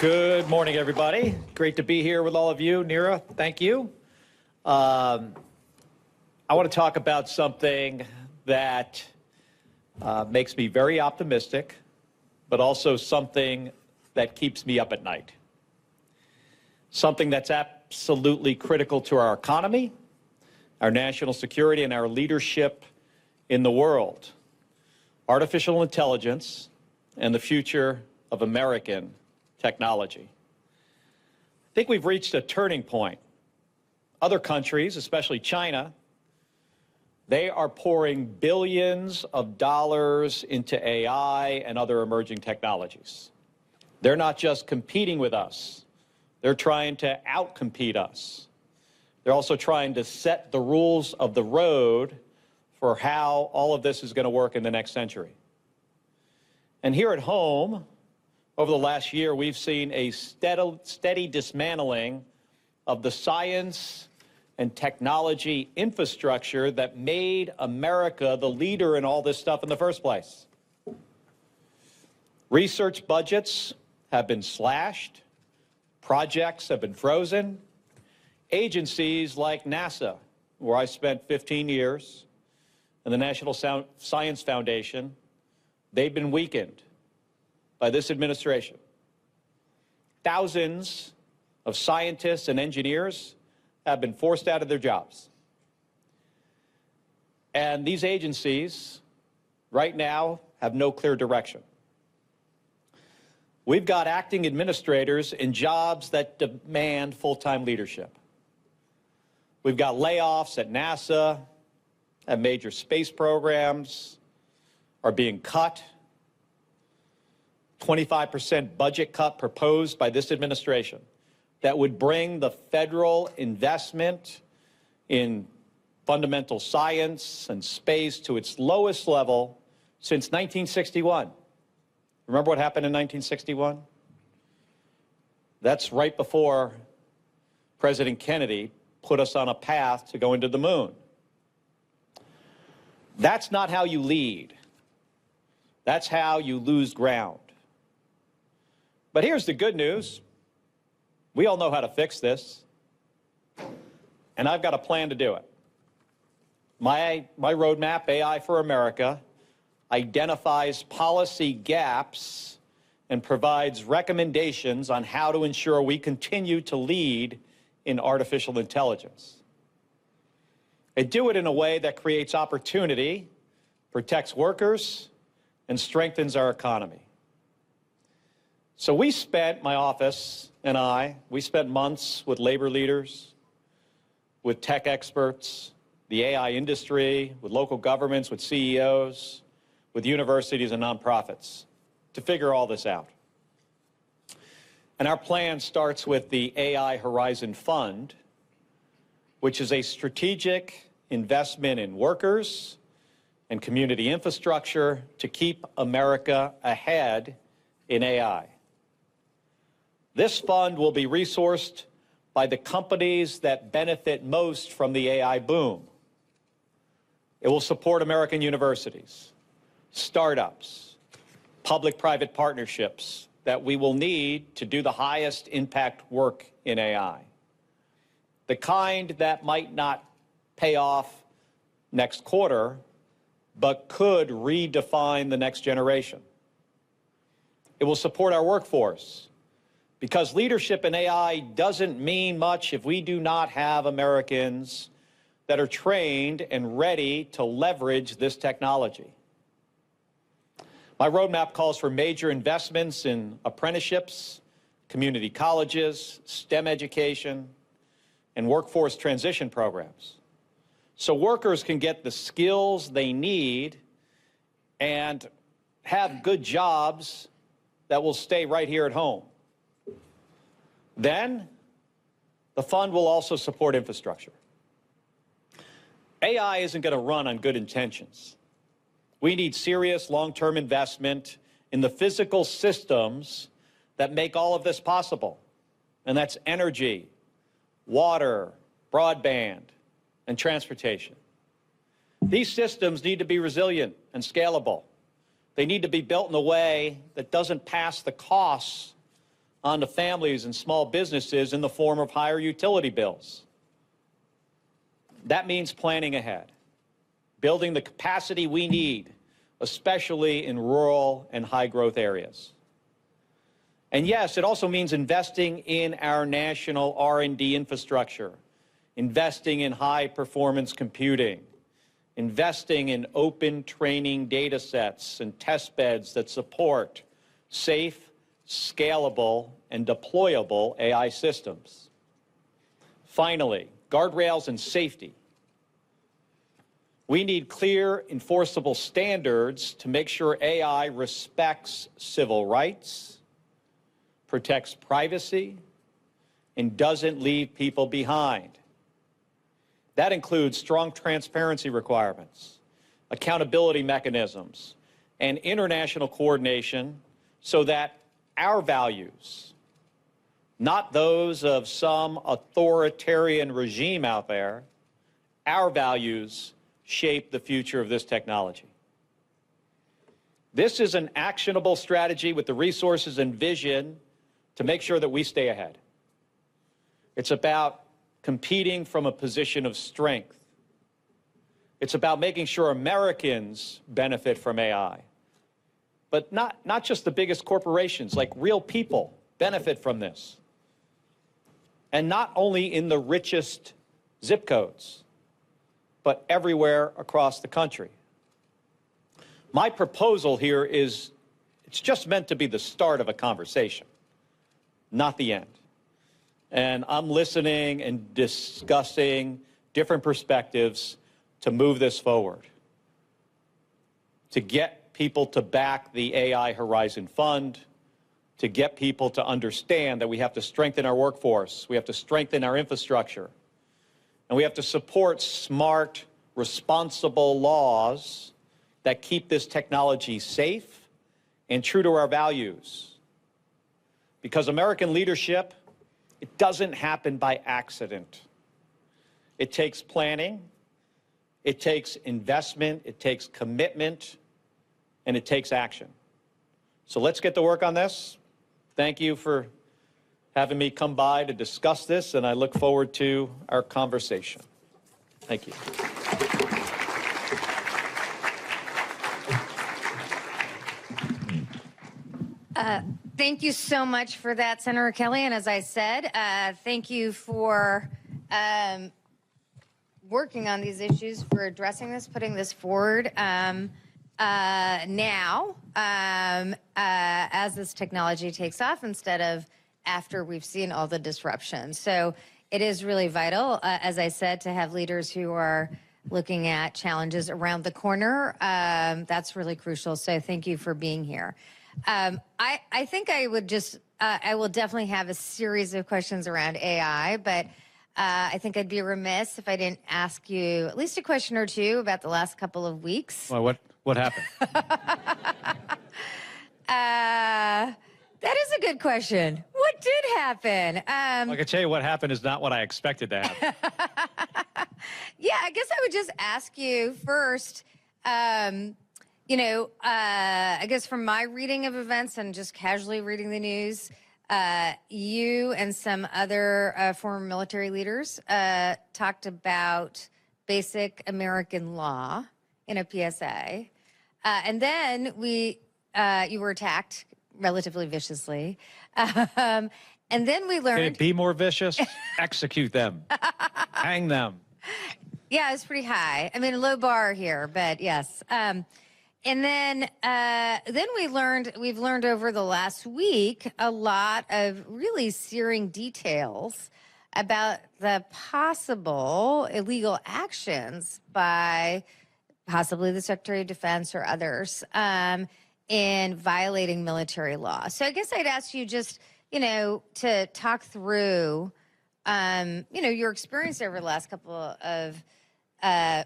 Good morning, everybody. Great to be here with all of you. Neera, thank you. I want to talk about something that makes me very optimistic, but also something that keeps me up at night. Something that's absolutely critical to our economy, our national security, and our leadership in the world. Artificial intelligence and the future of American technology. I think we've reached a turning point. Other countries, especially China, they are pouring billions of dollars into AI and other emerging technologies. They're not just competing with us, they're trying to outcompete us. They're also trying to set the rules of the road for how all of this is going to work in the next century. And here at home, over the last year, we've seen a steady dismantling of the science and technology infrastructure that made America the leader in all this stuff in the first place. Research budgets have been slashed, projects have been frozen, agencies like NASA, where I spent 15 years, and the National Science Foundation, they've been weakened by this administration. Thousands of scientists and engineers have been forced out of their jobs. And these agencies, right now, have no clear direction. We've got acting administrators in jobs that demand full-time leadership. We've got layoffs at NASA, and major space programs are being cut. 25% budget cut proposed by this administration that would bring the federal investment in fundamental science and space to its lowest level since 1961. Remember what happened in 1961? That's right before President Kennedy put us on a path to go into the moon. That's not how you lead. That's how you lose ground. But here's the good news. We all know how to fix this, and I've got a plan to do it. My roadmap, AI for America, identifies policy gaps and provides recommendations on how to ensure we continue to lead in artificial intelligence. And do it in a way that creates opportunity, protects workers, and strengthens our economy. So my office and we spent months with labor leaders, with tech experts, the AI industry, with local governments, with CEOs, with universities and nonprofits to figure all this out. And our plan starts with the AI Horizon Fund, which is a strategic investment in workers and community infrastructure to keep America ahead in AI. This fund will be resourced by the companies that benefit most from the AI boom. It will support American universities, startups, public-private partnerships that we will need to do the highest impact work in AI. The kind that might not pay off next quarter, but could redefine the next generation. It will support our workforce, because leadership in AI doesn't mean much if we do not have Americans that are trained and ready to leverage this technology. My roadmap calls for major investments in apprenticeships, community colleges, STEM education, and workforce transition programs, so workers can get the skills they need and have good jobs that will stay right here at home. Then, the fund will also support infrastructure. AI isn't going to run on good intentions. We need serious long-term investment in the physical systems that make all of this possible. And that's energy, water, broadband, and transportation. These systems need to be resilient and scalable. They need to be built in a way that doesn't pass the costs onto families and small businesses in the form of higher utility bills. That means planning ahead, building the capacity we need, especially in rural and high-growth areas. And yes, it also means investing in our national R&D infrastructure, investing in high-performance computing, investing in open training data sets and test beds that support safe, scalable, and deployable AI systems. Finally, guardrails and safety. We need clear, enforceable standards to make sure AI respects civil rights, protects privacy, and doesn't leave people behind. That includes strong transparency requirements, accountability mechanisms, and international coordination so that our values, not those of some authoritarian regime out there, our values shape the future of this technology. This is an actionable strategy with the resources and vision to make sure that we stay ahead. It's about competing from a position of strength. It's about making sure Americans benefit from AI, but not just the biggest corporations, like real people benefit from this. And not only in the richest zip codes, but everywhere across the country. My proposal here is, it's just meant to be the start of a conversation, not the end. And I'm listening and discussing different perspectives to move this forward, to get people to back the AI Horizon Fund, to get people to understand that we have to strengthen our workforce, we have to strengthen our infrastructure, and we have to support smart, responsible laws that keep this technology safe and true to our values. Because American leadership, it doesn't happen by accident. It takes planning, it takes investment, it takes commitment, and it takes action. So let's get to work on this. Thank you for having me come by to discuss this, and I look forward to our conversation. Thank you. Thank you so much for that, Senator Kelly. And as I said, thank you for working on these issues, for addressing this, putting this forward now as this technology takes off instead of after we've seen all the disruption. So it is really vital, as I said, to have leaders who are looking at challenges around the corner. That's really crucial. So thank you for being here. I think I would just, I will definitely have a series of questions around AI, but I think I'd be remiss if I didn't ask you at least a question or two about the last couple of weeks. Well, what happened? That is a good question. What did happen? I can tell you what happened is not what I expected to happen. Yeah, I guess I would just ask you first, you know, I guess from my reading of events and just casually reading the news, you and some other former military leaders talked about basic American law in a PSA. And then you were attacked relatively viciously. And then we learned— Can it be more vicious? Execute them. Hang them. Yeah, it's pretty high. I mean, low bar here, but yes. And then we've learned over the last week a lot of really searing details about the possible illegal actions by possibly the Secretary of Defense or others in violating military law. So I guess I'd ask you just, you know, to talk through, you know, your experience over the last couple of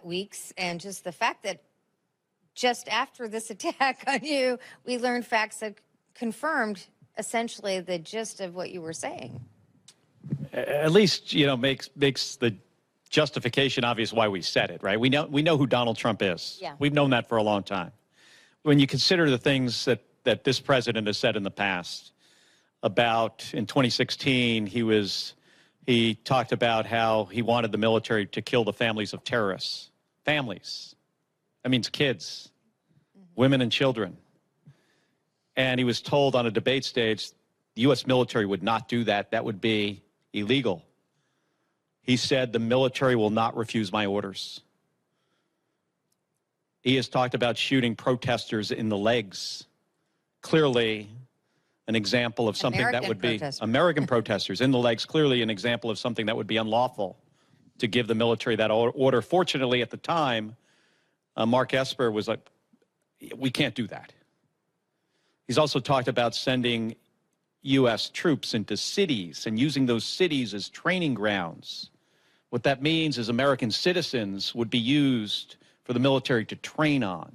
weeks, and just the fact that just after this attack on you, we learned facts that confirmed essentially the gist of what you were saying. At least, you know, makes the justification obvious why we said it, right? We know who Donald Trump is. Yeah. We've known that for a long time. When you consider the things that this president has said in the past, about, in 2016, he talked about how he wanted the military to kill the families of terrorists. Families. That means kids, women and children. And he was told on a debate stage, the U.S. military would not do that. That would be illegal. He said, the military will not refuse my orders. He has talked about shooting protesters in the legs. Clearly an example of something that would be American protesters in the legs, clearly an example of something that would be unlawful to give the military that order. Fortunately, at the time, Mark Esper was like, we can't do that. He's also talked about sending U.S. troops into cities and using those cities as training grounds. What that means is American citizens would be used for the military to train on.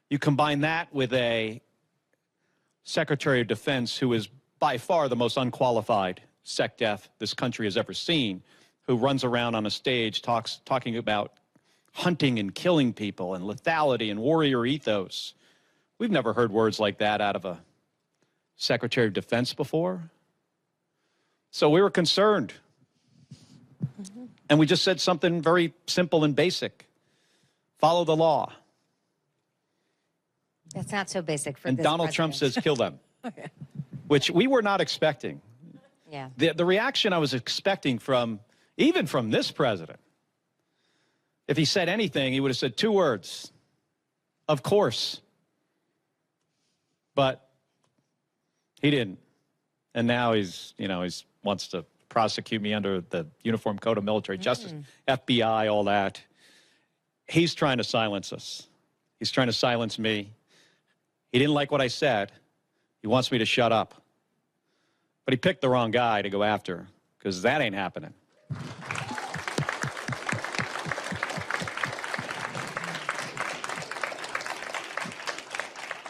You combine that with a Secretary of Defense who is by far the most unqualified SecDef this country has ever seen, who runs around on a stage talking about hunting and killing people and lethality and warrior ethos. We've never heard words like that out of a Secretary of Defense before. So we were concerned. And we just said something very simple and basic. Follow the law. That's not so basic for and this Donald president. Trump says, kill them, which we were not expecting. Yeah. The reaction I was expecting even from this president, if he said anything, he would have said 2 words, of course. But he didn't. And now he wants to prosecute me under the Uniform Code of Military Justice, FBI, all that. He's trying to silence us. He's trying to silence me. He didn't like what I said. He wants me to shut up. But he picked the wrong guy to go after, because that ain't happening.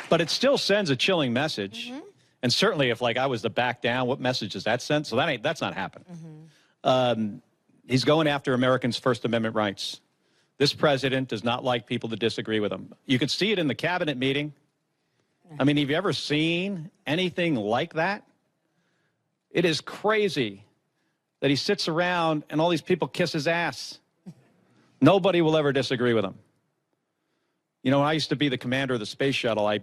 But it still sends a chilling message. And certainly if I was to back down, what message does that send? So that's not happening. He's going after Americans' First Amendment rights. This president does not like people to disagree with him. You could see it in the cabinet meeting. I mean, have you ever seen anything like that? It is crazy that he sits around and all these people kiss his ass. Nobody will ever disagree with him. You know, when I used to be the commander of the space shuttle, I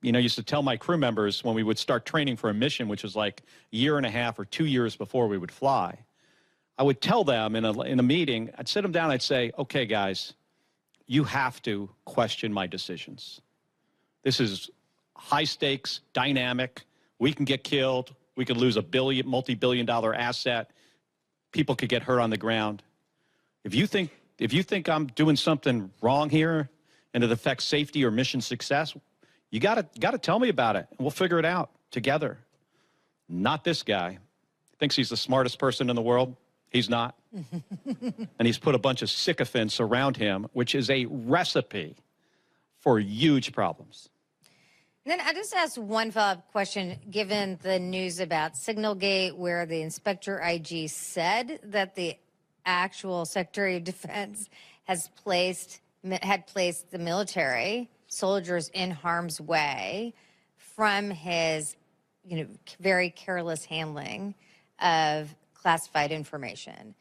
used to tell my crew members when we would start training for a mission, which was like a year and a half or 2 years before we would fly, I would tell them in a meeting, I'd sit them down, I'd say, okay, guys, you have to question my decisions. This is high stakes, dynamic. We can get killed. We could lose a multi-billion-dollar asset. People could get hurt on the ground. If you think I'm doing something wrong here and it affects safety or mission success, you gotta tell me about it, and we'll figure it out together. Not this guy. Thinks he's the smartest person in the world. He's not. And he's put a bunch of sycophants around him, which is a recipe for huge problems. And then I just asked one follow-up question, given the news about Signalgate, where the Inspector IG said that the actual Secretary of Defense had placed the military soldiers in harm's way from his, very careless handling of classified information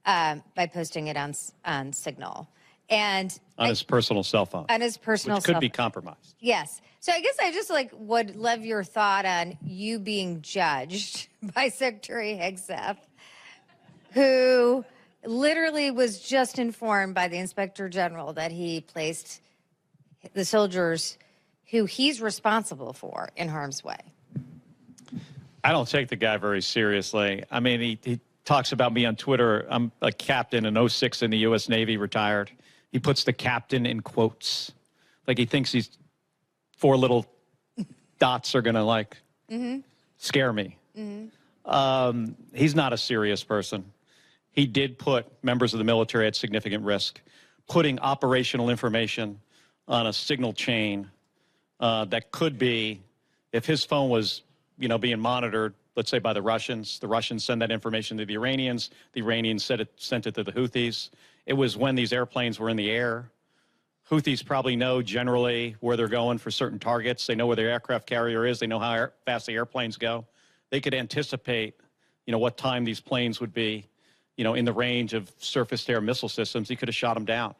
by posting it on Signal. And on his personal cell phone. On his personal which could be compromised. Yes. So I guess I just would love your thought on you being judged by Secretary Hegseth, who literally was just informed by the Inspector General that he placed the soldiers who he's responsible for in harm's way. I don't take the guy very seriously. I mean, he talks about me on Twitter. I'm a captain in 06 in the U.S. Navy, retired. He puts the captain in quotes. Like he thinks he's 4 little dots are going to scare me. He's not a serious person. He did put members of the military at significant risk, putting operational information on a signal chain that could be, if his phone was, being monitored, let's say by the Russians send that information to the Iranians sent it to the Houthis. It was when these airplanes were in the air Houthis probably know generally where they're going for certain targets. They know where their aircraft carrier is. They know how fast the airplanes go. They could anticipate, what time these planes would be, in the range of surface-to-air missile systems. He could have shot them down.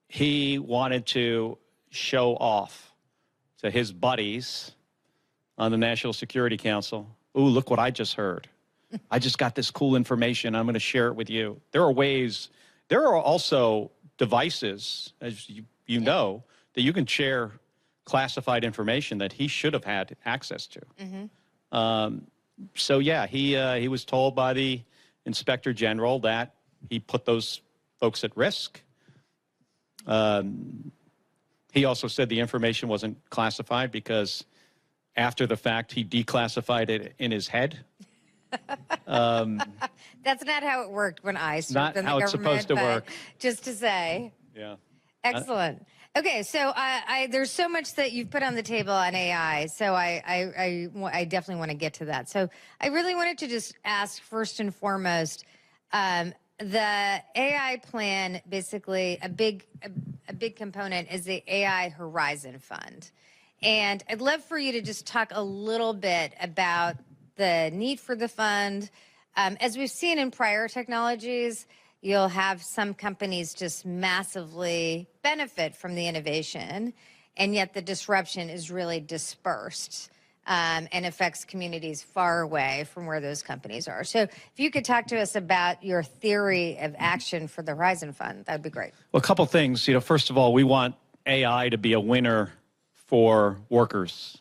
He wanted to show off to his buddies on the National Security Council. Ooh, look what I just heard. I just got this cool information. I'm going to share it with you. There are also devices, as you know, that you can share classified information that he should have had access to. So yeah, he was told by the Inspector General that he put those folks at risk. He also said the information wasn't classified because after the fact, he declassified it in his head. That's not how it worked when I served in the government. Not how it's supposed to work. Just to say. Yeah. Excellent. Okay, so there's so much that you've put on the table on AI, so I definitely want to get to that. So I really wanted to just ask first and foremost, the AI plan, basically a big component is the AI Horizon Fund. And I'd love for you to just talk a little bit about the need for the fund. As we've seen in prior technologies, you'll have some companies just massively benefit from the innovation, and yet the disruption is really dispersed and affects communities far away from where those companies are. So if you could talk to us about your theory of action for the Horizon Fund, that would be great. Well, a couple things. First of all, we want AI to be a winner for workers,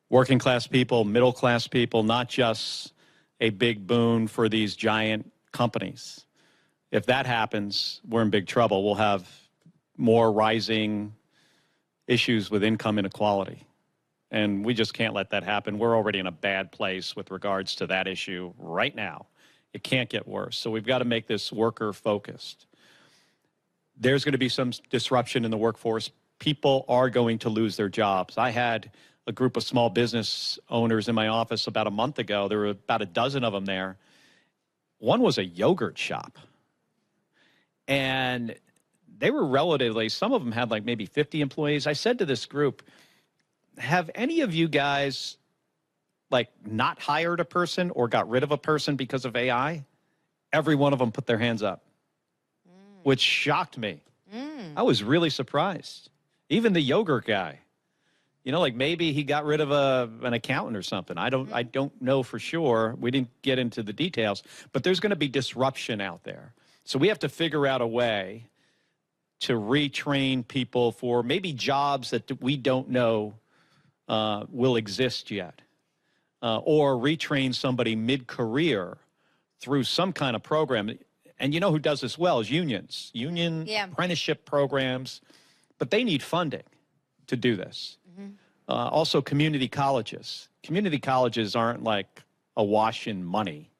working class people, middle class people, not just a big boon for these giant companies. If that happens, we're in big trouble. We'll have more rising issues with income inequality. And we just can't let that happen. We're already in a bad place with regards to that issue right now. It can't get worse. So we've got to make this worker focused. There's going to be some disruption in the workforce. People are going to lose their jobs. I had a group of small business owners in my office about a month ago. There were about a dozen of them there. One was a yogurt shop. And they were relatively, some of them had like maybe 50 employees. I said to this group, have any of you guys like not hired a person or got rid of a person because of AI? Every one of them put their hands up, which shocked me. I was really surprised. Even the yogurt guy, like maybe he got rid of an accountant or something. I don't know for sure. We didn't get into the details, but there's going to be disruption out there. So we have to figure out a way to retrain people for maybe jobs that we don't know will exist yet, or retrain somebody mid-career through some kind of program. And you know who does this well is unions, apprenticeship programs, but they need funding to do this. Also community colleges. Community colleges aren't like awash in money,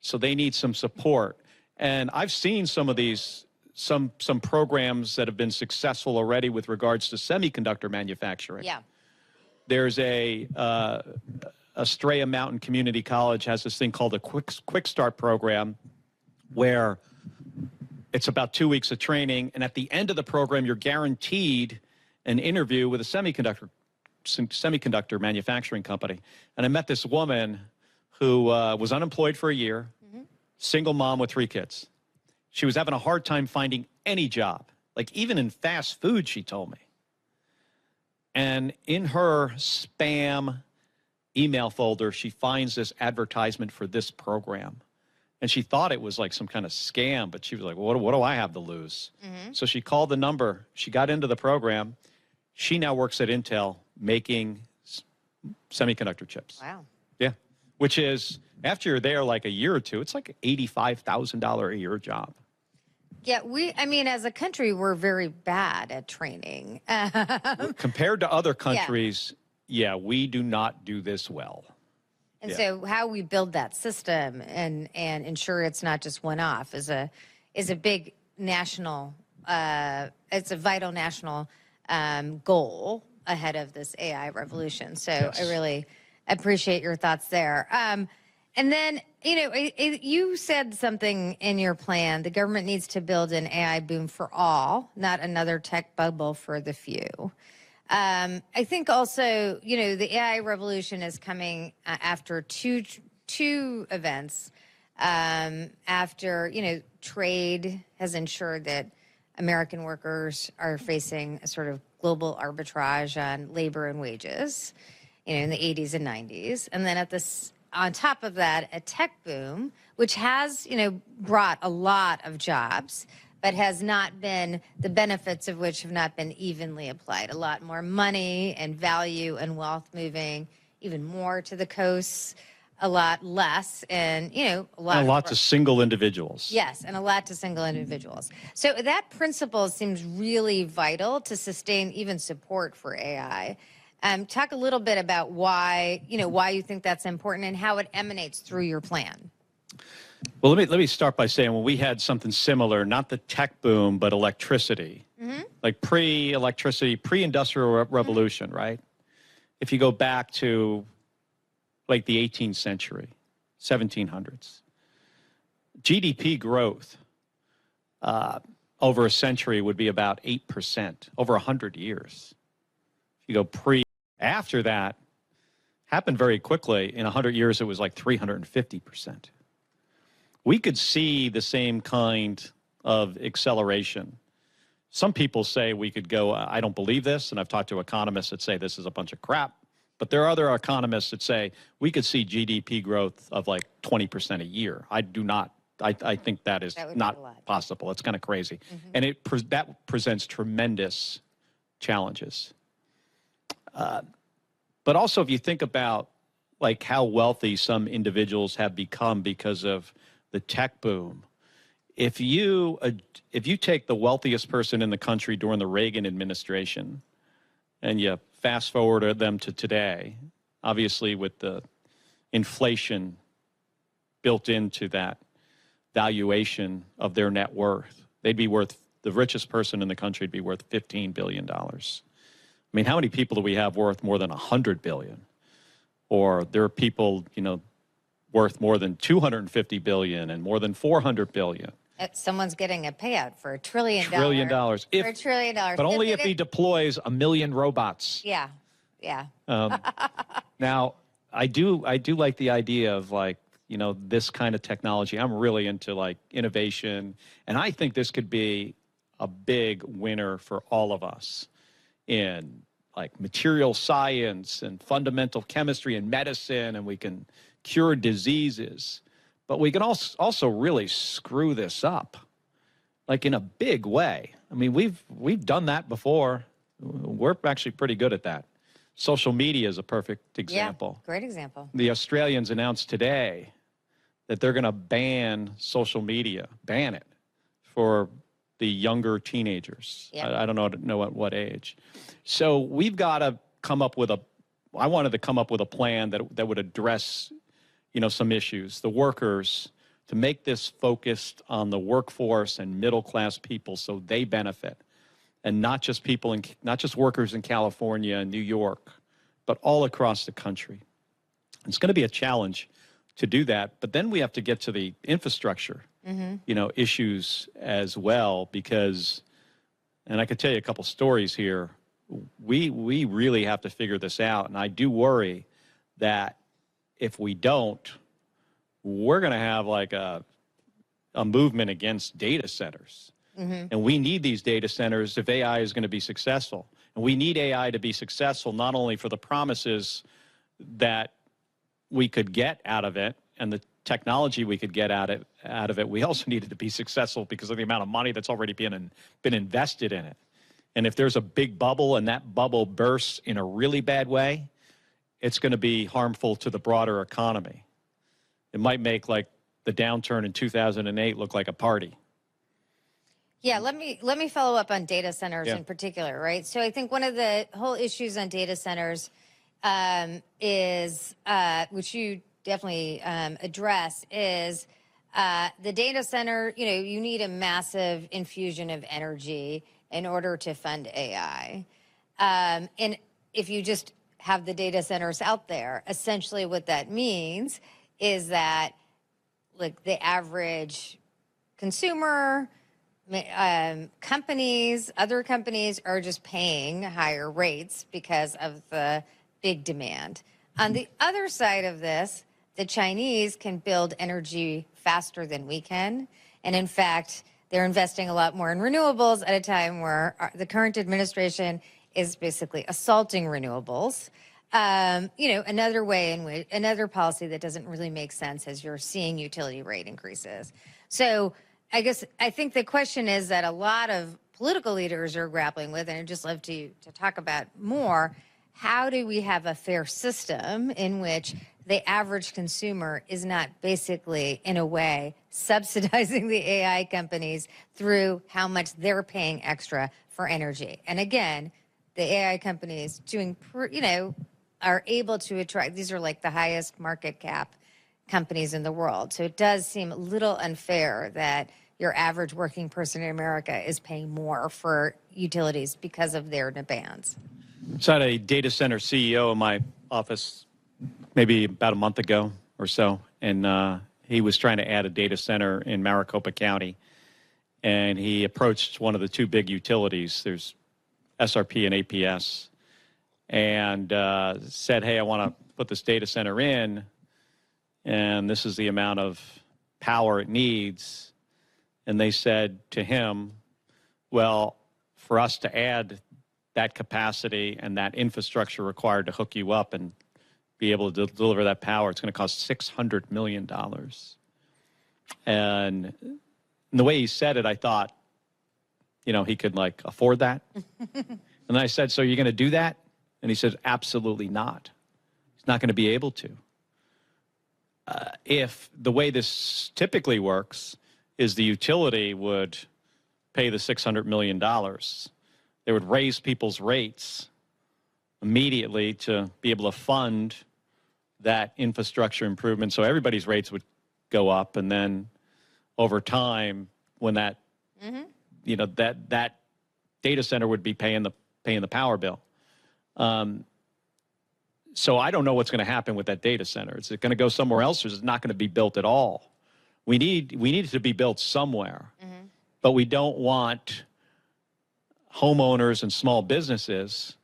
so they need some support. And I've seen some of these, some programs that have been successful already with regards to semiconductor manufacturing. Yeah. There's Estrella Mountain Community College has this thing called a quick start program where it's about 2 weeks of training. And at the end of the program, you're guaranteed an interview with a semiconductor manufacturing company. And I met this woman who was unemployed for a year, single mom with 3 kids. She was having a hard time finding any job, like even in fast food, she told me. And in her spam email folder, she finds this advertisement for this program. And she thought it was like some kind of scam, but she was like, what do I have to lose? So she called the number. She got into the program. She now works at Intel making semiconductor chips. Wow. Yeah. Which is, after you're there like a year or two, it's like an $85,000 a year job. Yeah, as a country, we're very bad at training. Compared to other countries, yeah, we do not do this well. And so how we build that system and ensure it's not just one-off is a big national, it's a vital national goal ahead of this AI revolution. So I really appreciate your thoughts there. And then, you said something in your plan. The government needs to build an AI boom for all, not another tech bubble for the few. I think also, the AI revolution is coming after two events. After, trade has ensured that American workers are facing a sort of global arbitrage on labor and wages, in the 80s and 90s. And then on top of that, a tech boom, which has, brought a lot of jobs, but has not been, the benefits of which have not been evenly applied. A lot more money and value and wealth moving even more to the coasts, a lot less, and, a lot to single individuals. Yes, and a lot to single individuals. So that principle seems really vital to sustain even support for AI. Talk a little bit about why you think that's important and how it emanates through your plan. Well, let me start by saying, when we had something similar, not the tech boom, but electricity, like pre-electricity, pre-industrial revolution, right? If you go back to like the 18th century, 1700s, GDP growth over a century would be about 8%, over 100 years. If you go after that, happened very quickly. In 100 years, it was like 350%. We could see the same kind of acceleration. Some people say we could go, I don't believe this, and I've talked to economists that say this is a bunch of crap. But there are other economists that say we could see GDP growth of like 20% a year. I do not. I think that is not possible. It's kind of crazy. And that presents tremendous challenges. But also, if you think about like how wealthy some individuals have become because of the tech boom, if you take the wealthiest person in the country during the Reagan administration and you fast forward them to today, obviously with the inflation built into that valuation of their net worth, they'd be worth, the richest person in the country would be worth $15 billion. I mean, how many people do we have worth more than $100 billion? Or there are people, worth more than $250 billion and more than $400 billion. Someone's getting a payout for $1 trillion. For $1 trillion. But only if he deploys 1 million robots. Yeah. Now, I do like the idea of like, this kind of technology. I'm really into like innovation. And I think this could be a big winner for all of us in like material science and fundamental chemistry and medicine, and we can cure diseases. But we can also really screw this up, like in a big way. I mean, we've done that before. We're actually pretty good at that. Social media is a perfect example. Yeah, great example. The Australians announced today that they're going to ban social media, ban it for the younger teenagers. Yep. I don't know at what age. So we've got to come up with I wanted to come up with a plan that would address some issues, the workers, to make this focused on the workforce and middle-class people so they benefit, and not just workers in California and New York, but all across the country. It's going to be a challenge to do that, but then we have to get to the infrastructure, issues as well, because, and I could tell you a couple stories here, we really have to figure this out, and I do worry that if we don't, we're going to have like a movement against data centers. And we need these data centers if AI is going to be successful. And we need AI to be successful not only for the promises that we could get out of it and the technology we could get out of it, we also need it to be successful because of the amount of money that's already been invested in it. And if there's a big bubble and that bubble bursts in a really bad way, it's going to be harmful to the broader economy. It might make like the downturn in 2008 look like a party. Yeah, let me follow up on data centers in particular, right? So I think one of the whole issues on data centers is, which you definitely address, is the data center, you need a massive infusion of energy in order to fund AI. And if you just have the data centers out there, essentially what that means is that like the average consumer, companies, other companies are just paying higher rates because of the big demand. On the other side of this, the Chinese can build energy faster than we can. And in fact, they're investing a lot more in renewables at a time where the current administration is basically assaulting renewables. Another way in which, another policy that doesn't really make sense as you're seeing utility rate increases. So I think the question is that a lot of political leaders are grappling with, and I'd just love to talk about more, how do we have a fair system in which the average consumer is not basically, in a way, subsidizing the AI companies through how much they're paying extra for energy? And again, the AI companies are able to attract, these are like the highest market cap companies in the world. So it does seem a little unfair that your average working person in America is paying more for utilities because of their bans. So I had a data center CEO in my office maybe about a month ago or so, and he was trying to add a data center in Maricopa County, and he approached one of the two big utilities. There's SRP and APS, and said, hey, I want to put this data center in, and this is the amount of power it needs. And they said to him, well, for us to add that capacity and that infrastructure required to hook you up and be able to deliver that power, it's going to cost $600 million. And the way he said it, I thought, he could like afford that. And I said, so you're going to do that? And he said, absolutely not. He's not going to be able to. If the way this typically works is the utility would pay the $600 million, they would raise people's rates immediately to be able to fund that infrastructure improvement. So everybody's rates would go up. And then over time, when that, that data center would be paying the power bill. So I don't know what's going to happen with that data center. Is it going to go somewhere else, or is it not going to be built at all? We need it to be built somewhere, but we don't want homeowners and small businesses,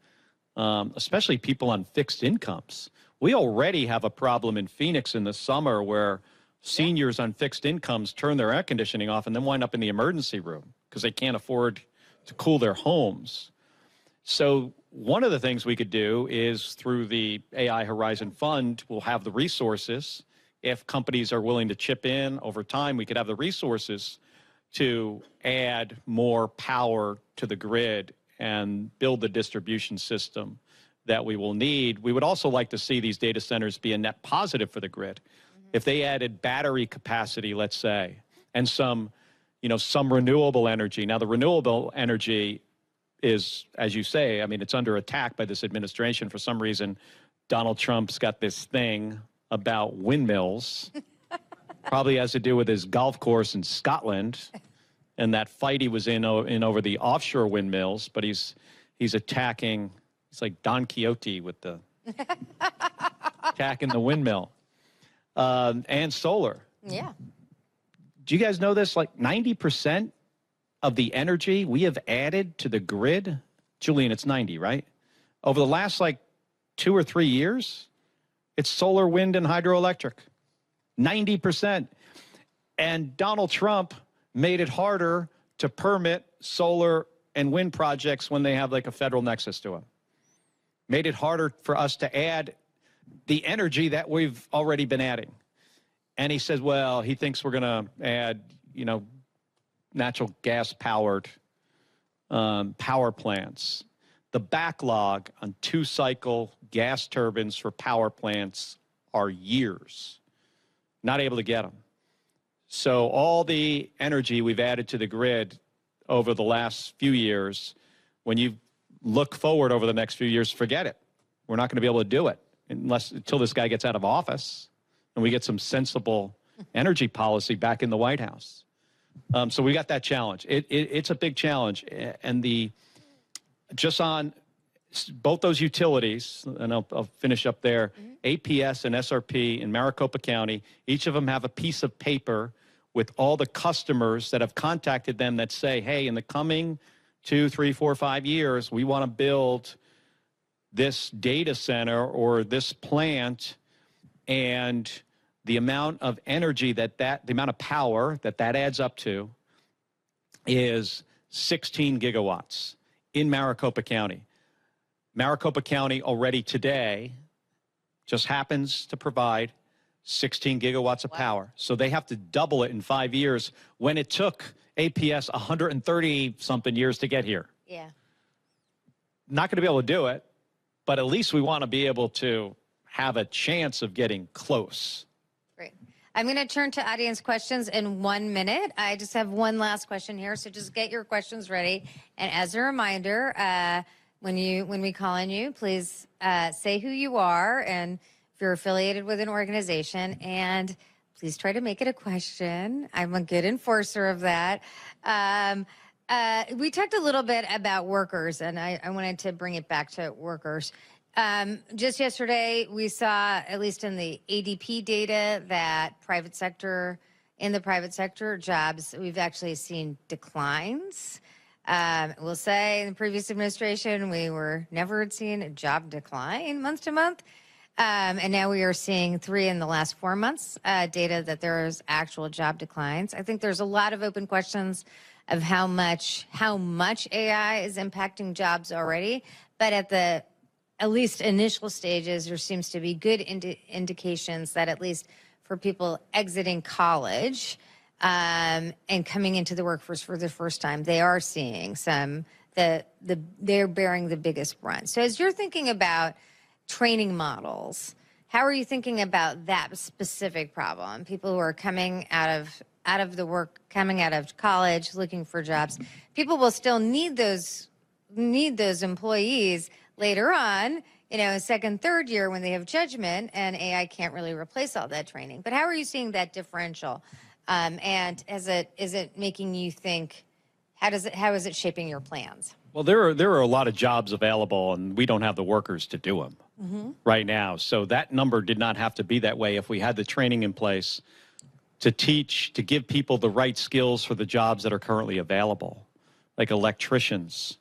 especially people on fixed incomes. We already have a problem in Phoenix in the summer where seniors on fixed incomes turn their air conditioning off and then wind up in the emergency room because they can't afford to cool their homes. So one of the things we could do is through the AI Horizon Fund, we'll have the resources. If companies are willing to chip in over time, we could have the resources to add more power to the grid and build the distribution system that we will need. We would also like to see these data centers be a net positive for the grid. If they added battery capacity, let's say, and some renewable energy. Now, the renewable energy is, as you say, I mean, it's under attack by this administration. For some reason, Donald Trump's got this thing about windmills. Probably has to do with his golf course in Scotland and that fight he was in over the offshore windmills. But he's attacking, he's like Don Quixote with the attacking the windmill. And solar. Yeah. Do you guys know this? Like 90% of the energy we have added to the grid, Julian, it's 90, right? Over the last 2 or 3 years, it's solar, wind, and hydroelectric. 90%. And Donald Trump made it harder to permit solar and wind projects when they have a federal nexus to them. Made it harder for us to add the energy that we've already been adding. And he says, well, he thinks we're going to add, natural gas-powered power plants. The backlog on 2-cycle gas turbines for power plants are years. Not able to get them. So all the energy we've added to the grid over the last few years, when you look forward over the next few years, forget it. We're not going to be able to do it until this guy gets out of office and we get some sensible energy policy back in the White House. So we got that challenge. It's a big challenge. And just on both those utilities, and I'll finish up there, APS and SRP in Maricopa County, each of them have a piece of paper with all the customers that have contacted them that say, hey, in the coming 2, 3, 4, 5 years, we want to build this data center or this plant, and the amount of energy the amount of power that adds up to is 16 gigawatts in Maricopa County. Maricopa County already today just happens to provide 16 gigawatts of power. So they have to double it in 5 years when it took APS 130-something years to get here. Yeah. Not going to be able to do it, but at least we want to be able to have a chance of getting close. Great. I'm going to turn to audience questions in 1 minute. I just have one last question here, so just get your questions ready. And as a reminder, when we call on you, please say who you are and if you're affiliated with an organization, and please try to make it a question. I'm a good enforcer of that. We talked a little bit about workers, and I wanted to bring it back to workers. Just yesterday, we saw, at least in the ADP data, that in the private sector jobs, we've actually seen declines. We'll say in the previous administration, we were never seeing a job decline month to month. And now we are seeing 3 in the last 4 months data that there is actual job declines. I think there's a lot of open questions of how much AI is impacting jobs already. But at least initial stages, there seems to be good indications that at least for people exiting college, and coming into the workforce for the first time, they are seeing they're bearing the biggest brunt. So as you're thinking about training models, how are you thinking about that specific problem? People who are coming out of college, looking for jobs. People will still need those employees later on, second, third year when they have judgment, and AI can't really replace all that training. But how are you seeing that differential? And is it making you think, how is it shaping your plans? Well, there are a lot of jobs available, and we don't have the workers to do them right now. So that number did not have to be that way if we had the training in place to give people the right skills for the jobs that are currently available, like electricians.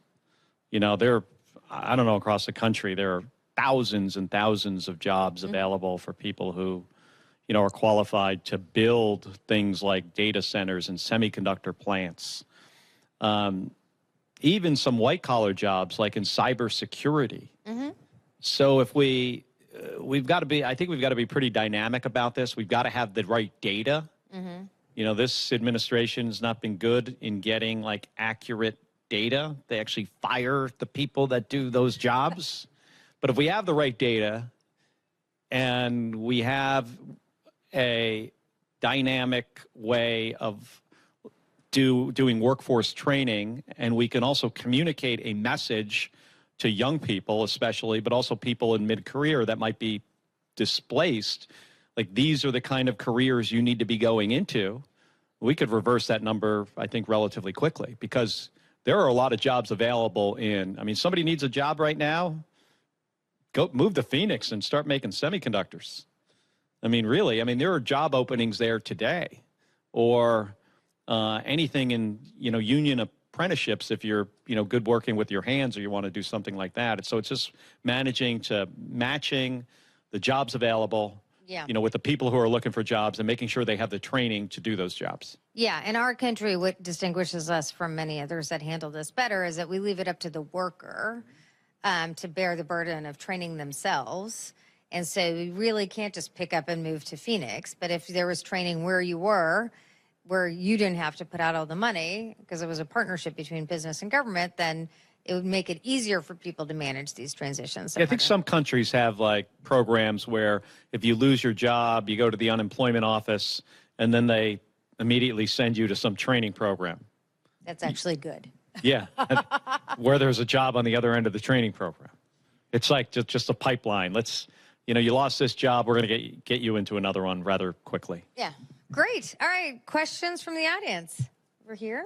I don't know, across the country, there are thousands and thousands of jobs available for people who are qualified to build things like data centers and semiconductor plants. Even some white-collar jobs like in cybersecurity. So if we've got to be pretty dynamic about this. We've got to have the right data. This administration's not been good in getting accurate data. They actually fire the people that do those jobs. But if we have the right data and we have a dynamic way of doing workforce training, and we can also communicate a message to young people especially, but also people in mid-career that might be displaced, these are the kind of careers you need to be going into, we could reverse that number, I think, relatively quickly, because there are a lot of jobs available somebody needs a job right now, go move to Phoenix and start making semiconductors. Really, there are job openings there today, or anything in, union apprenticeships if you're, good working with your hands or you want to do something like that. And so it's just matching the jobs available, with the people who are looking for jobs and making sure they have the training to do those jobs. Yeah, in our country, what distinguishes us from many others that handle this better is that we leave it up to the worker to bear the burden of training themselves. And so we really can't just pick up and move to Phoenix. But if there was training where you were, where you didn't have to put out all the money because it was a partnership between business and government, then it would make it easier for people to manage these transitions. I think some countries have programs where if you lose your job, you go to the unemployment office and then they immediately send you to some training program. That's actually good. Yeah, where there's a job on the other end of the training program. It's like just a pipeline. You lost this job, we're going to get you into another one rather quickly. Yeah. Great. All right. Questions from the audience over here.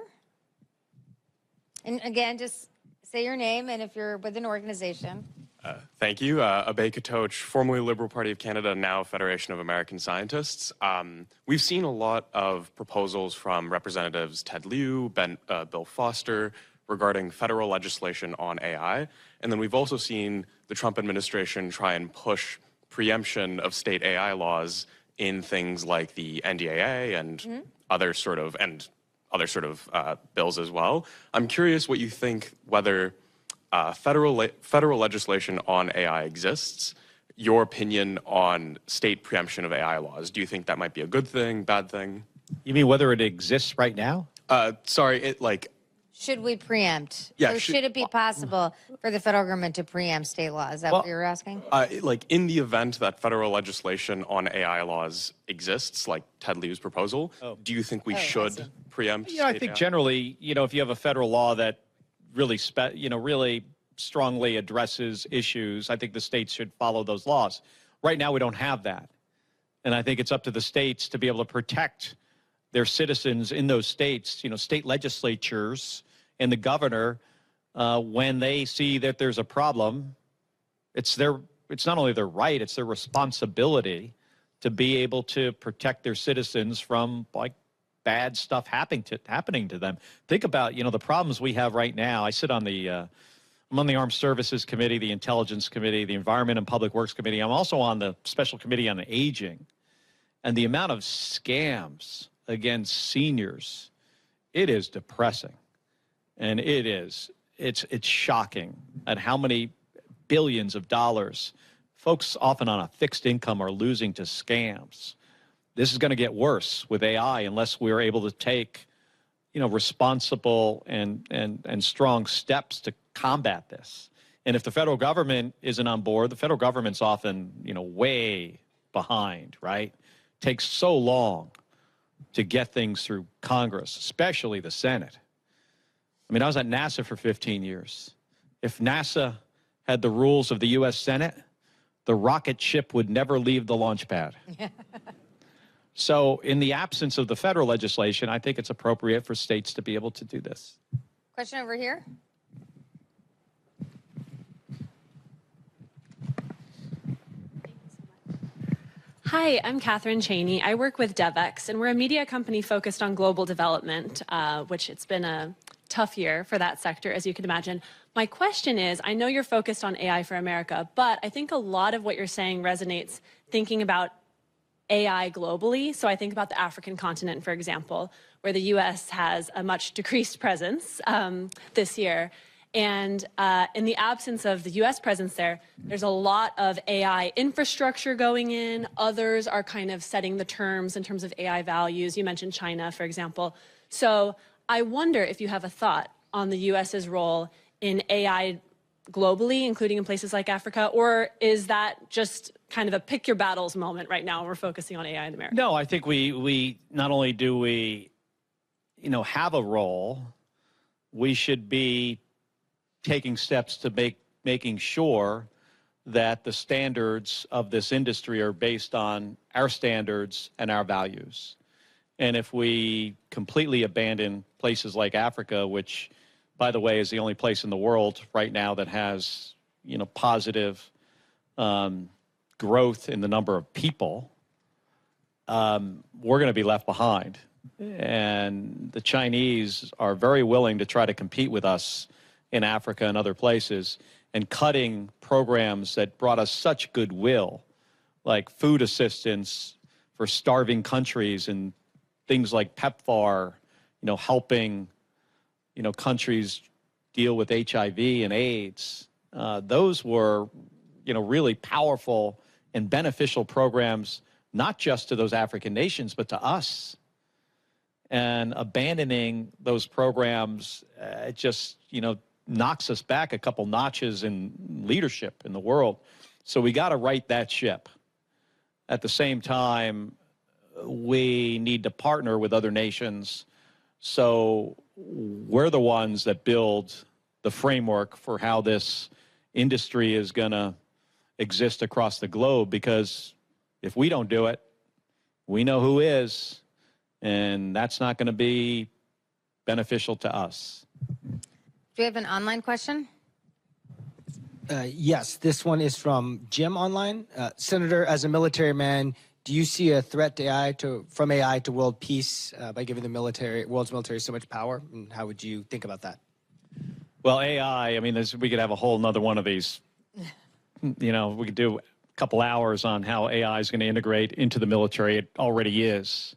And again, just say your name and if you're with an organization. Thank you. Abay Katoch, formerly Liberal Party of Canada, now Federation of American Scientists. We've seen a lot of proposals from Representatives Ted Lieu, Bill Foster, regarding federal legislation on AI. And then we've also seen the Trump administration try and push preemption of state AI laws in things like the NDAA and other sort of bills as well. I'm curious what you think whether federal legislation on AI exists. Your opinion on state preemption of AI laws. Do you think that might be a good thing, bad thing? You mean whether it exists right now? Should we preempt? Yeah, Or should it be possible for the federal government to preempt state laws? Is that what you're asking? In the event that federal legislation on AI laws exists, like Ted Lieu's proposal, do you think we should preempt? Yeah, I think generally, if you have a federal law that really, really strongly addresses issues, I think the states should follow those laws. Right now, we don't have that. And I think it's up to the states to be able to protect their citizens in those states, state legislatures and the governor, when they see that there's a problem, it's not only their right, it's their responsibility to be able to protect their citizens from bad stuff happening to them. Think about, the problems we have right now. I sit on I'm on the Armed Services Committee, the Intelligence Committee, the Environment and Public Works Committee. I'm also on the Special Committee on Aging. And the amount of scams against seniors, it is depressing. And it's shocking at how many billions of dollars folks often on a fixed income are losing to scams. This is going to get worse with AI unless we're able to take, responsible and strong steps to combat this. And if the federal government isn't on board, the federal government's often, way behind, right? Takes so long to get things through Congress, especially the Senate. I mean, I was at NASA for 15 years. If NASA had the rules of the U.S. Senate, the rocket ship would never leave the launch pad. So in the absence of the federal legislation, I think it's appropriate for states to be able to do this. Question over here. Hi, I'm Catherine Cheney. I work with DevX, and we're a media company focused on global development, which it's been a tough year for that sector, as you can imagine. My question is, I know you're focused on AI for America, but I think a lot of what you're saying resonates thinking about AI globally. So I think about the African continent, for example, where the U.S. has a much decreased presence this year. And in the absence of the U.S. presence there, there's a lot of AI infrastructure going in. Others are kind of setting the terms in terms of AI values. You mentioned China, for example. So I wonder if you have a thought on the U.S.'s role in AI globally, including in places like Africa, or is that just kind of a pick your battles moment right now and we're focusing on AI in America? No, I think we not only do we, have a role, we should be taking steps to making sure that the standards of this industry are based on our standards and our values. And if we completely abandon places like Africa, which, by the way, is the only place in the world right now that has, positive growth in the number of people, we're going to be left behind. And the Chinese are very willing to try to compete with us in Africa and other places, and cutting programs that brought us such goodwill, like food assistance for starving countries and things like PEPFAR, helping, countries deal with HIV and AIDS. Those were, really powerful and beneficial programs, not just to those African nations, but to us. And abandoning those programs just, knocks us back a couple notches in leadership in the world. So we got to right that ship. At the same time, we need to partner with other nations. So we're the ones that build the framework for how this industry is going to exist across the globe, because if we don't do it, we know who is, and that's not going to be beneficial to us. Do we have an online question? Yes, this one is from Jim online. Senator, as a military man, do you see a threat to from AI to world peace by giving the world's military so much power? And how would you think about that? Well, AI, I mean, we could have a whole nother one of these. You know, we could do a couple hours on how AI is going to integrate into the military. It already is.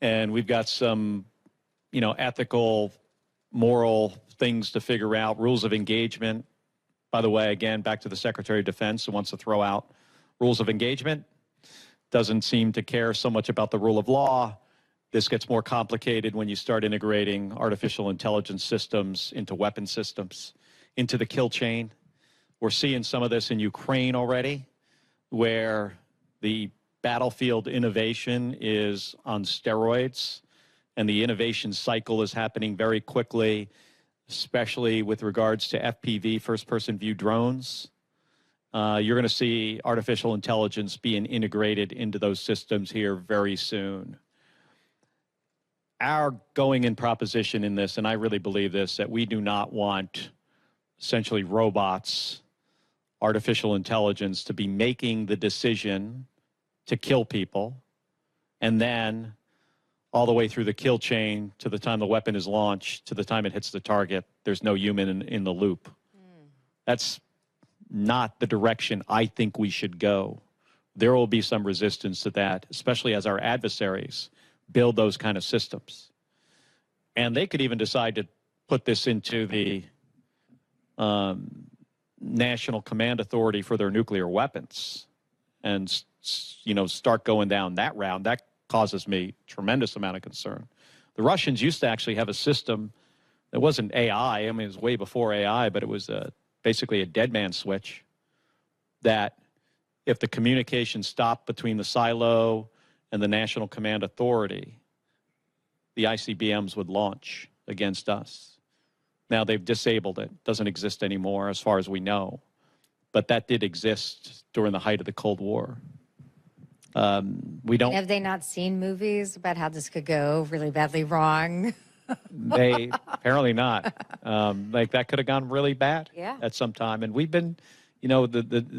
And we've got some, you know, ethical, moral things to figure out, rules of engagement. By the way, again, back to the Secretary of Defense who wants to throw out rules of engagement. Doesn't seem to care so much about the rule of law. This gets more complicated when you start integrating artificial intelligence systems into weapon systems, into the kill chain. We're seeing some of this in Ukraine already, where the battlefield innovation is on steroids, and the innovation cycle is happening very quickly, especially with regards to FPV, first-person view drones. You're going to see artificial intelligence being integrated into those systems here very soon. Our going-in proposition in this, and I really believe this, that we do not want essentially robots, artificial intelligence to be making the decision to kill people, and then all the way through the kill chain to the time the weapon is launched, to the time it hits the target, there's no human in the loop. That's not the direction I think we should go. There will be some resistance to that, especially as our adversaries build those kind of systems. And they could even decide to put this into the National Command Authority for their nuclear weapons and, you know, start going down that route. That causes me tremendous amount of concern. The Russians used to actually have a system that wasn't AI. I mean, it was way before AI, but it was basically a dead man switch that if the communication stopped between the silo and the National Command Authority, the ICBMs would launch against us. Now they've disabled it. Doesn't exist anymore as far as we know. But that did exist during the height of the Cold War. We don't. Have they not seen movies about how this could go really badly wrong? They apparently not. Like that could have gone really bad at some time. And we've been, you know, the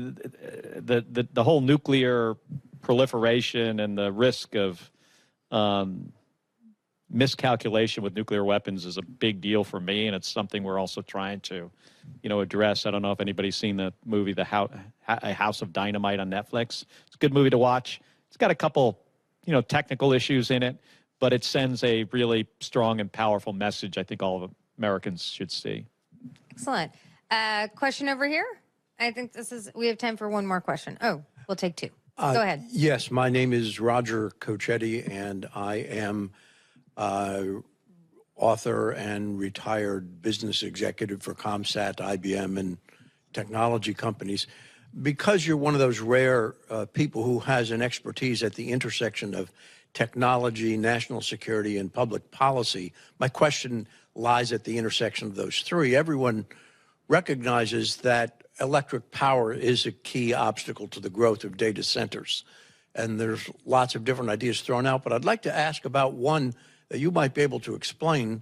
whole nuclear proliferation and the risk of miscalculation with nuclear weapons is a big deal for me, and it's something we're also trying to, you know, address. I don't know if anybody's seen the movie A House of Dynamite on Netflix. It's a good movie to watch. It's got a couple, you know, technical issues in it, but it sends a really strong and powerful message I think all of Americans should see. Excellent. Question over here? I think we have time for one more question. Oh, we'll take two. Go ahead. Yes, my name is Roger Cochetti, and I am author and retired business executive for ComSat, IBM, and technology companies. Because you're one of those rare people who has an expertise at the intersection of technology, national security, and public policy, my question lies at the intersection of those three. Everyone recognizes that electric power is a key obstacle to the growth of data centers. And there's lots of different ideas thrown out, but I'd like to ask about one that you might be able to explain,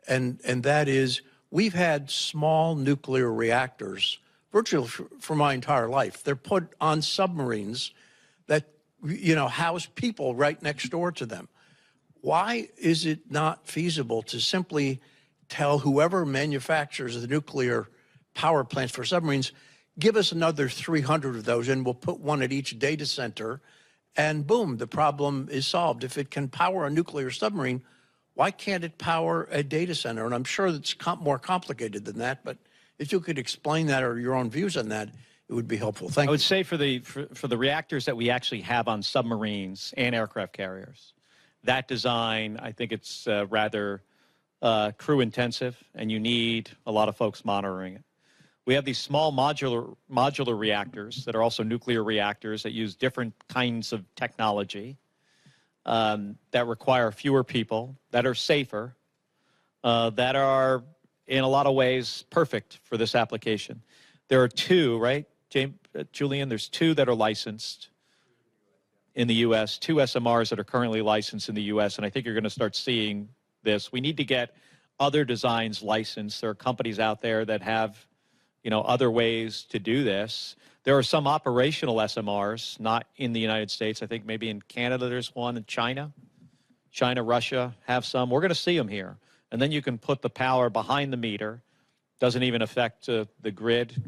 and that is, we've had small nuclear reactors virtually for my entire life. They're put on submarines that, you know, house people right next door to them. Why is it not feasible to simply tell whoever manufactures the nuclear power plants for submarines, give us another 300 of those and we'll put one at each data center, and boom, the problem is solved. If it can power a nuclear submarine, why can't it power a data center? And I'm sure it's more complicated than that, but if you could explain that or your own views on that, it would be helpful. Thank you. I would say for the reactors that we actually have on submarines and aircraft carriers, that design, I think it's rather crew intensive, and you need a lot of folks monitoring it. We have these small modular reactors that are also nuclear reactors that use different kinds of technology that require fewer people, that are safer, that are in a lot of ways perfect for this application. There are two, right, Julian? There's two that are licensed in the U.S., two SMRs that are currently licensed in the U.S., and I think you're going to start seeing this. We need to get other designs licensed. There are companies out there that have, other ways to do this. There are some operational SMRs, not in the United States. I think maybe in Canada there's one, in China. China, Russia have some. We're going to see them here. And then you can put the power behind the meter. Doesn't even affect the grid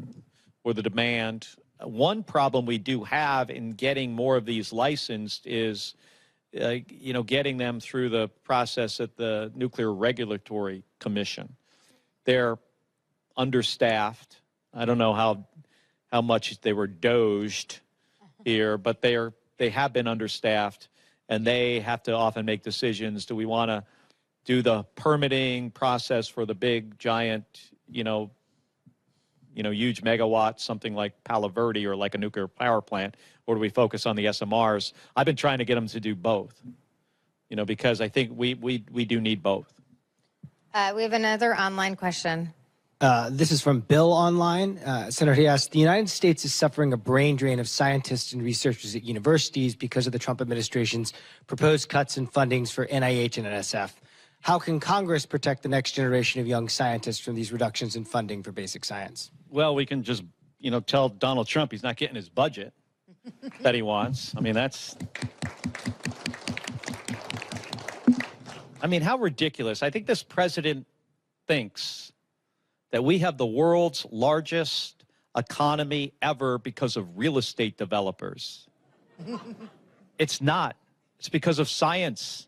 or the demand. One problem we do have in getting more of these licensed is, getting them through the process at the Nuclear Regulatory Commission. They're understaffed. I don't know how much they were doged here, but they have been understaffed, and they have to often make decisions. Do we want to do the permitting process for the big, giant, huge megawatts, something like Palo Verde or like a nuclear power plant, or do we focus on the SMRs? I've been trying to get them to do both, because I think we do need both. We have another online question. This is from Bill online. Senator, he asked, the United States is suffering a brain drain of scientists and researchers at universities because of the Trump administration's proposed cuts in fundings for NIH and NSF. How can Congress protect the next generation of young scientists from these reductions in funding for basic science? Well, we can just, tell Donald Trump he's not getting his budget that he wants. How ridiculous. I think this president thinks that we have the world's largest economy ever because of real estate developers. It's not. It's because of science.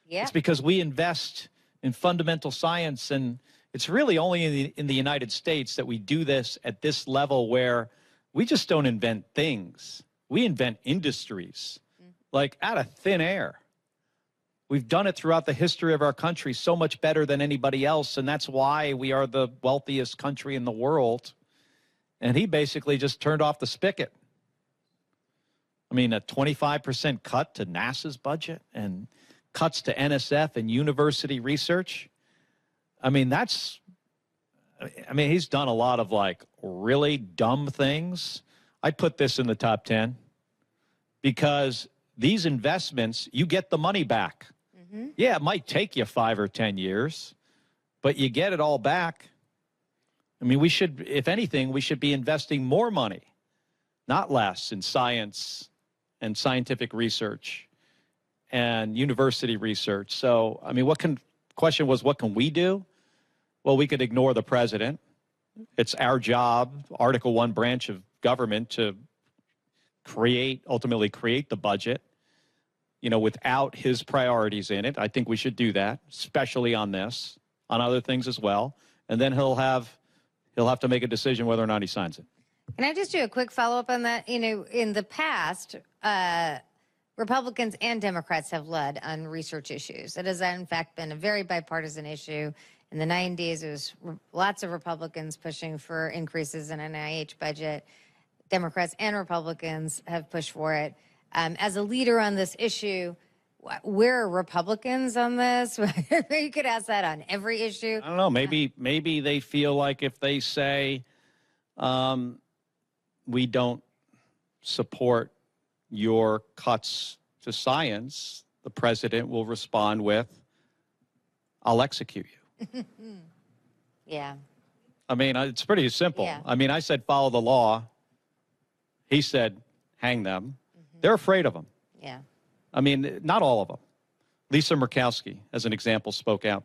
Yeah. It's because we invest in fundamental science, and it's really only in the United States that we do this at this level, where we just don't invent things. We invent industries, like out of thin air. We've done it throughout the history of our country so much better than anybody else, and that's why we are the wealthiest country in the world. And he basically just turned off the spigot. A 25% cut to NASA's budget and cuts to NSF and university research. He's done a lot of really dumb things. I'd put this in the top 10 because these investments, you get the money back. Mm-hmm. Yeah, it might take you 5 or 10 years, but you get it all back. We should, if anything, we should be investing more money, not less, in science and scientific research and university research. So, question was, what can we do? Well, we could ignore the president. It's our job, Article 1 branch of government, to ultimately create the budget, without his priorities in it. I think we should do that, especially on this, on other things as well. And then he'll have to make a decision whether or not he signs it. Can I just do a quick follow-up on that? In the past, Republicans and Democrats have led on research issues. It has, in fact, been a very bipartisan issue. In the 90s, it was lots of Republicans pushing for increases in NIH budget. Democrats and Republicans have pushed for it. As a leader on this issue, where are Republicans on this? You could ask that on every issue. I don't know. Maybe they feel like if they say, we don't support your cuts to science, the president will respond with, I'll execute you. Yeah. It's pretty simple. Yeah. I said, follow the law. He said, hang them. Mm-hmm. They're afraid of him. Yeah. Not all of them. Lisa Murkowski, as an example, spoke out,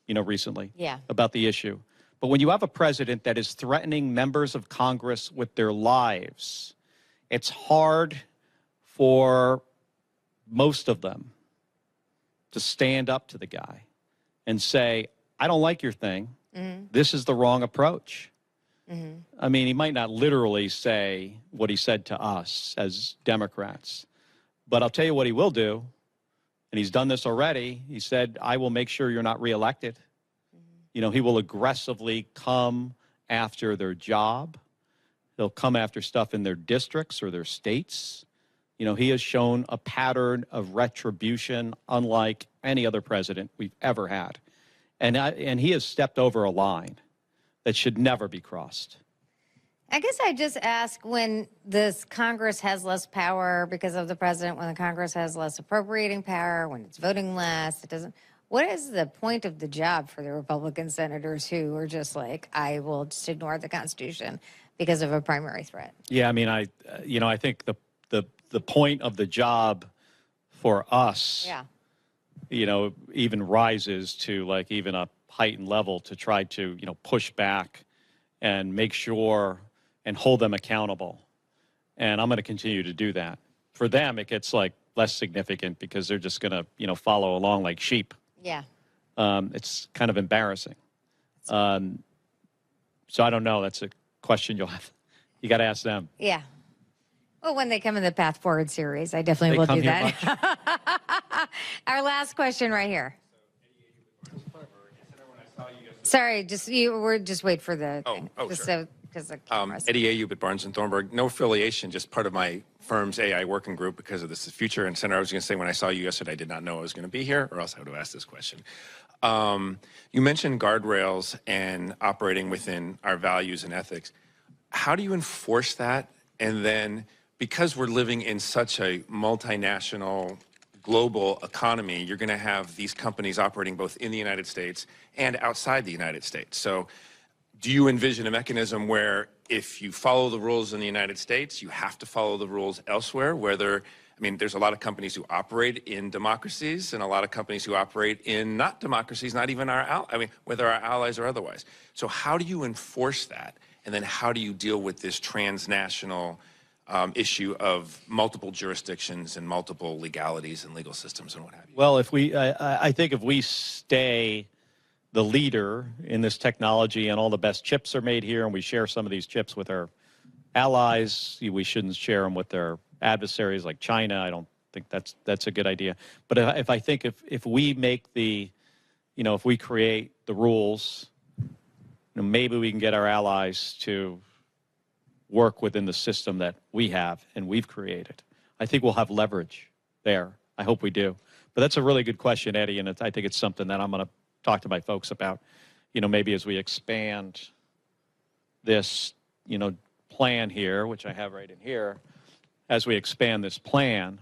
recently about the issue. But when you have a president that is threatening members of Congress with their lives, it's hard for most of them to stand up to the guy and say, I don't like your thing. Mm-hmm. This is the wrong approach. Mm-hmm. He might not literally say what he said to us as Democrats, but I'll tell you what he will do, and he's done this already. He said, I will make sure you're not reelected. Mm-hmm. He will aggressively come after their job. He'll come after stuff in their districts or their states. He has shown a pattern of retribution unlike any other president we've ever had. And he has stepped over a line that should never be crossed. I guess I just ask, when this Congress has less power because of the president, when the Congress has less appropriating power, when it's voting less, it doesn't. what is the point of the job for the Republican senators who are just like, I will just ignore the Constitution because of a primary threat? Yeah, I mean, I think the point of the job for us, Yeah. even rises to like even a heightened level to try to, push back and make sure and hold them accountable. And I'm going to continue to do that. For them, it gets like less significant because they're just going to, follow along like sheep. Yeah. It's kind of embarrassing. So I don't know. That's a question you got to ask them. Yeah. Well, when they come in the Path Forward series, I definitely They will come do here that. Our last question right here. Sorry, we're just wait for the thing. Just sure. so because the cameras. Eddie Ayub at Barnes & Thornburg. No affiliation, just part of my firm's AI working group because of this future. And Senator, I was going to say, when I saw you yesterday, I did not know I was going to be here, or else I would have asked this question. You mentioned guardrails and operating within our values and ethics. How do you enforce that? And then, because we're living in such a multinational, global economy, you're going to have these companies operating both in the United States and outside the United States. So do you envision a mechanism where if you follow the rules in the United States, you have to follow the rules elsewhere? There's a lot of companies who operate in democracies and a lot of companies who operate in not democracies, not even whether our allies or otherwise. So how do you enforce that? And then how do you deal with this transnational issue of multiple jurisdictions and multiple legalities and legal systems and what have you? Well, I think if we stay the leader in this technology and all the best chips are made here and we share some of these chips with our allies, we shouldn't share them with their adversaries like China. I don't think that's a good idea. But if we make if we create the rules, maybe we can get our allies to work within the system that we have and we've created. I think we'll have leverage there. I hope we do. But that's a really good question, Eddie, and I think it's something that I'm going to talk to my folks about, maybe as we expand this, plan here, which I have right in here, as we expand this plan,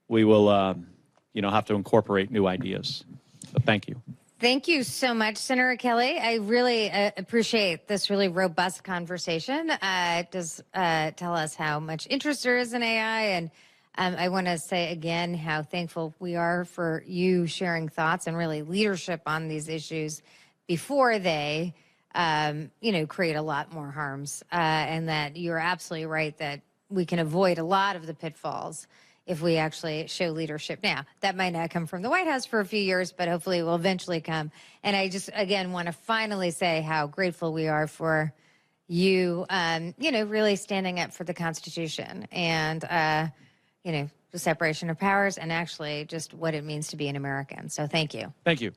we will, have to incorporate new ideas. So thank you. Thank you so much, Senator Kelly. I really appreciate this really robust conversation. It does tell us how much interest there is in AI. And I want to say again how thankful we are for you sharing thoughts and really leadership on these issues before they, create a lot more harms. And that you're absolutely right that we can avoid a lot of the pitfalls if we actually show leadership. Now, that might not come from the White House for a few years, but hopefully it will eventually come. And I just, again, want to finally say how grateful we are for you, really standing up for the Constitution and, the separation of powers and actually just what it means to be an American. So thank you. Thank you.